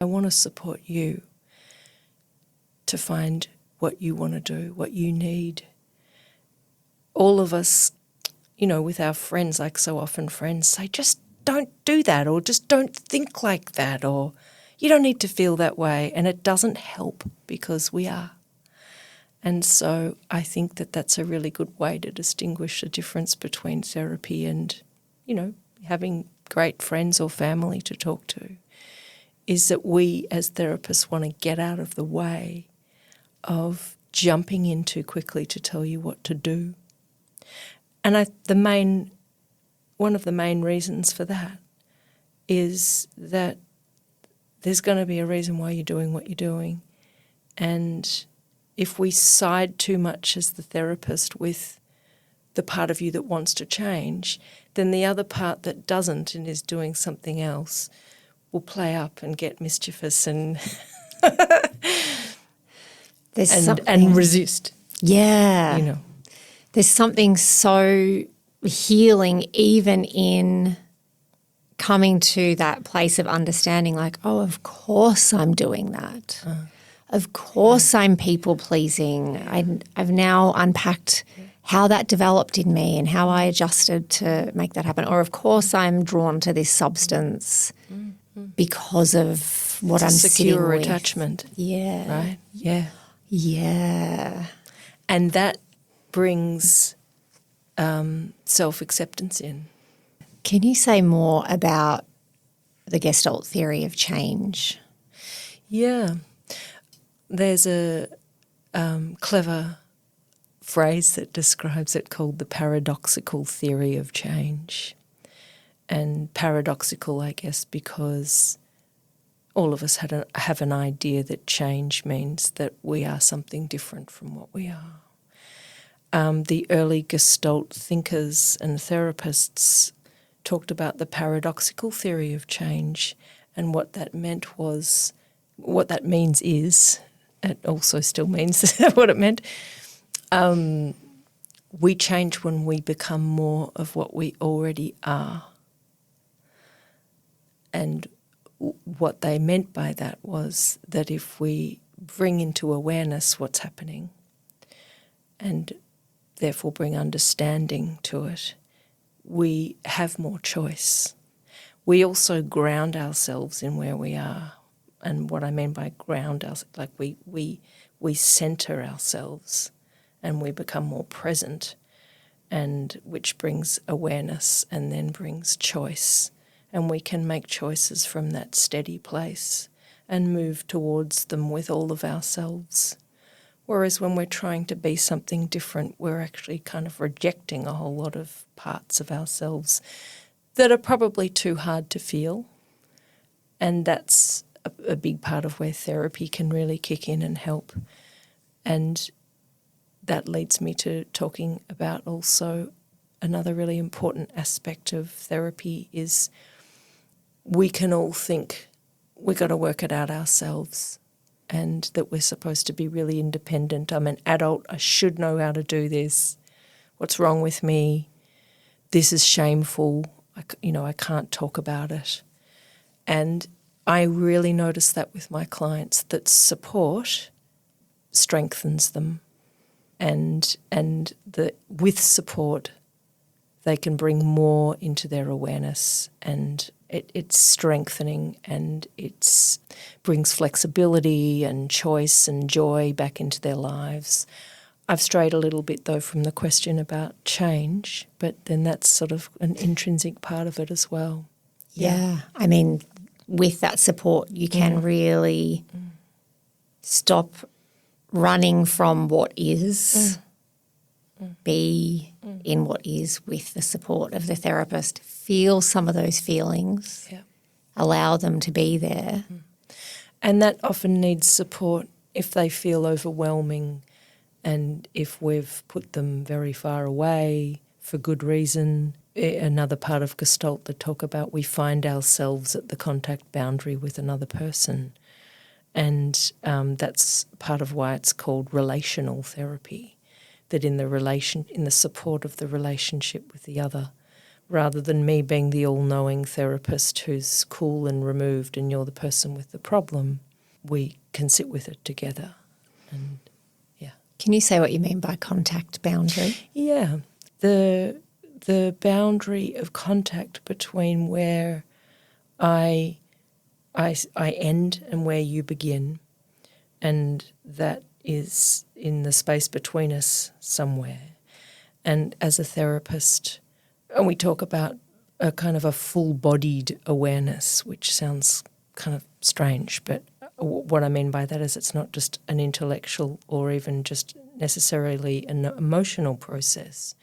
I want to support you to find what you want to do, what you need. All of us, with our friends, like so often friends say, just don't do that, or just don't think like that, or you don't need to feel that way. And it doesn't help because we are. And so I think that that's a really good way to distinguish the difference between therapy and, having great friends or family to talk to, is that we as therapists want to get out of the way of jumping in too quickly to tell you what to do. And one of the main reasons for that is that there's going to be a reason why you're doing what you're doing. And if we side too much as the therapist with the part of you that wants to change, then the other part that doesn't and is doing something else will play up and get mischievous and and resist. Yeah. There's something so healing even in coming to that place of understanding, like, oh, of course I'm doing that. Of course I'm people pleasing. I've now unpacked how that developed in me and how I adjusted to make that happen. Or of course I'm drawn to this substance because of what I'm sitting secure with. Attachment. Yeah. Right? Yeah. Yeah. And that brings self-acceptance in. Can you say more about the Gestalt theory of change? Yeah. There's a clever phrase that describes it called the paradoxical theory of change. And paradoxical, I guess, because all of us have an idea that change means that we are something different from what we are. The early Gestalt thinkers and therapists talked about the paradoxical theory of change, and what that means is, it also still means what it meant. We change when we become more of what we already are. And what they meant by that was that if we bring into awareness what's happening and therefore bring understanding to it, we have more choice. We also ground ourselves in where we are. And what I mean by ground ourselves, like we center ourselves and we become more present, and which brings awareness and then brings choice. And we can make choices from that steady place and move towards them with all of ourselves. Whereas when we're trying to be something different, we're actually kind of rejecting a whole lot of parts of ourselves that are probably too hard to feel. And that's a big part of where therapy can really kick in and help. And that leads me to talking about also another really important aspect of therapy is we can all think we've got to work it out ourselves and that we're supposed to be really independent. I'm an adult. I should know how to do this. What's wrong with me? This is shameful. I can't talk about it. And I really notice that with my clients, that support strengthens them, and with support they can bring more into their awareness, and it's strengthening, and it brings flexibility and choice and joy back into their lives. I've strayed a little bit though from the question about change, but then that's sort of an intrinsic part of it as well. Yeah. I mean, with that support you can really stop running from what is, be in what is with the support of the therapist, feel some of those feelings, allow them to be there. And that often needs support if they feel overwhelming and if we've put them very far away for good reason. Another part of Gestalt that talk about we find ourselves at the contact boundary with another person. And that's part of why it's called relational therapy, that in the support of the relationship with the other, rather than me being the all-knowing therapist who's cool and removed and you're the person with the problem. We can sit with it together. And yeah. Can you say what you mean by contact boundary? Yeah. The boundary of contact between where I end and where you begin, and that is in the space between us somewhere. And as a therapist, and we talk about a kind of a full-bodied awareness, which sounds kind of strange, but what I mean by that is it's not just an intellectual or even just necessarily an emotional process,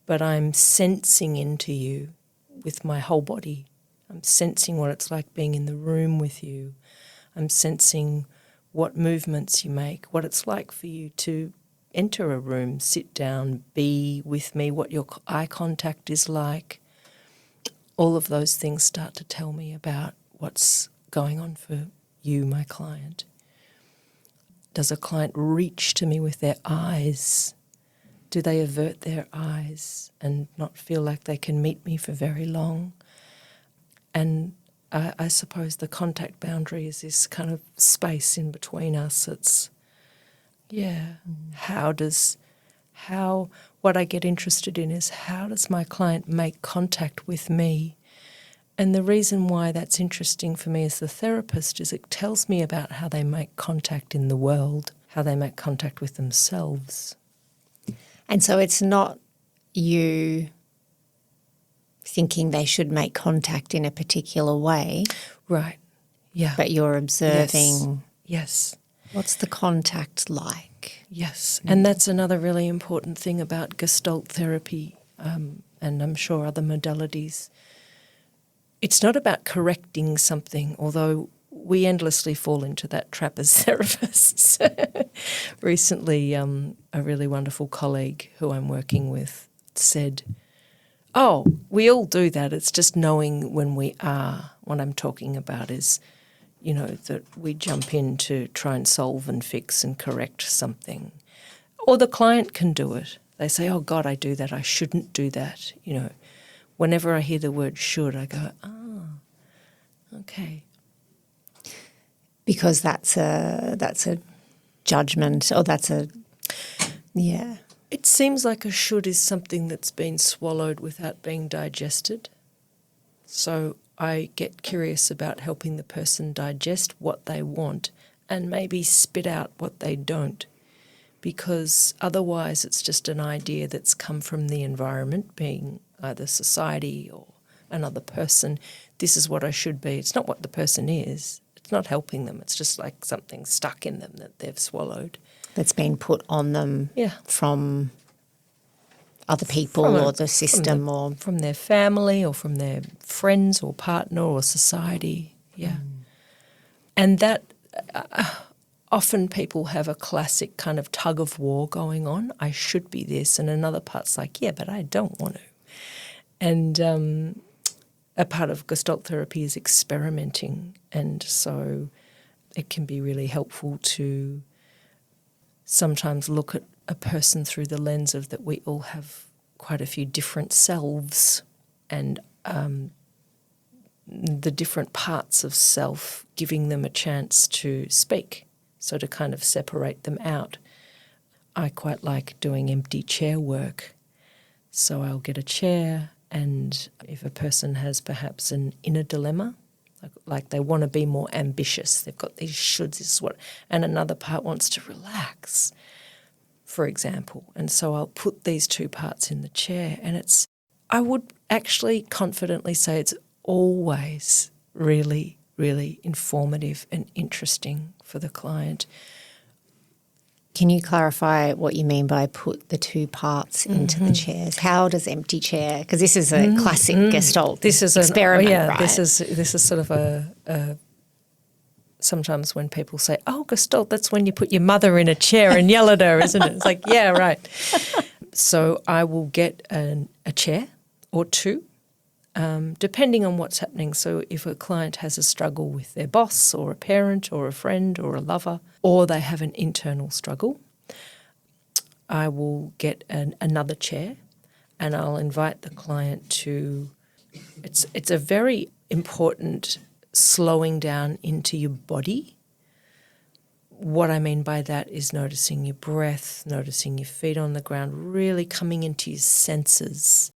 but I'm sensing into you with my whole body. I'm sensing what it's like being in the room with you. I'm sensing what movements you make, what it's like for you to enter a room, sit down, be with me, what your eye contact is like. All of those things start to tell me about what's going on for you, my client. Does a client reach to me with their eyes? Do they avert their eyes and not feel like they can meet me for very long? And I suppose the contact boundary is this kind of space in between us. It's, what I get interested in is how does my client make contact with me? And the reason why that's interesting for me as the therapist is it tells me about how they make contact in the world, how they make contact with themselves. And so it's not you thinking they should make contact in a particular way. Right, yeah. But you're observing. Yes. What's the contact like? Yes, and that's another really important thing about Gestalt therapy, and I'm sure other modalities. It's not about correcting something, although we endlessly fall into that trap as therapists. Recently, a really wonderful colleague who I'm working with said, "Oh, we all do that. It's just knowing when we are." What I'm talking about is, that we jump in to try and solve and fix and correct something. Or the client can do it. They say, "Oh, God, I do that. I shouldn't do that." Whenever I hear the word should, I go, okay. Because that's a judgment, or yeah. It seems like a should is something that's been swallowed without being digested. So I get curious about helping the person digest what they want and maybe spit out what they don't, because otherwise it's just an idea that's come from the environment, being either society or another person. This is what I should be. It's not what the person is. It's not helping them. It's just like something stuck in them that they've swallowed. That's been put on them from other people or the system or from their family or from their friends or partner or society. Yeah. And that often people have a classic kind of tug of war going on. I should be this, and another part's like, yeah, but I don't want to. And a part of Gestalt therapy is experimenting, and so it can be really helpful to sometimes look at a person through the lens of that we all have quite a few different selves, and the different parts of self, giving them a chance to speak, so to kind of separate them out. I quite like doing empty chair work. So I'll get a chair, and if a person has perhaps an inner dilemma, like they want to be more ambitious, they've got these shoulds, this is what, and another part wants to relax, for example. And so I'll put these two parts in the chair, and I would actually confidently say it's always really, really informative and interesting for the client. Can you clarify what you mean by put the two parts into the chairs? How does empty chair? Because this is a classic Gestalt experiment, right? This is sort of a sometimes when people say, "Oh, Gestalt, that's when you put your mother in a chair and yell at her, isn't it?" It's like, yeah, right. So I will get a chair or two, depending on what's happening. So if a client has a struggle with their boss or a parent or a friend or a lover, or they have an internal struggle, I will get another chair, and I'll invite the client to, it's a very important slowing down into your body. What I mean by that is noticing your breath, noticing your feet on the ground, really coming into your senses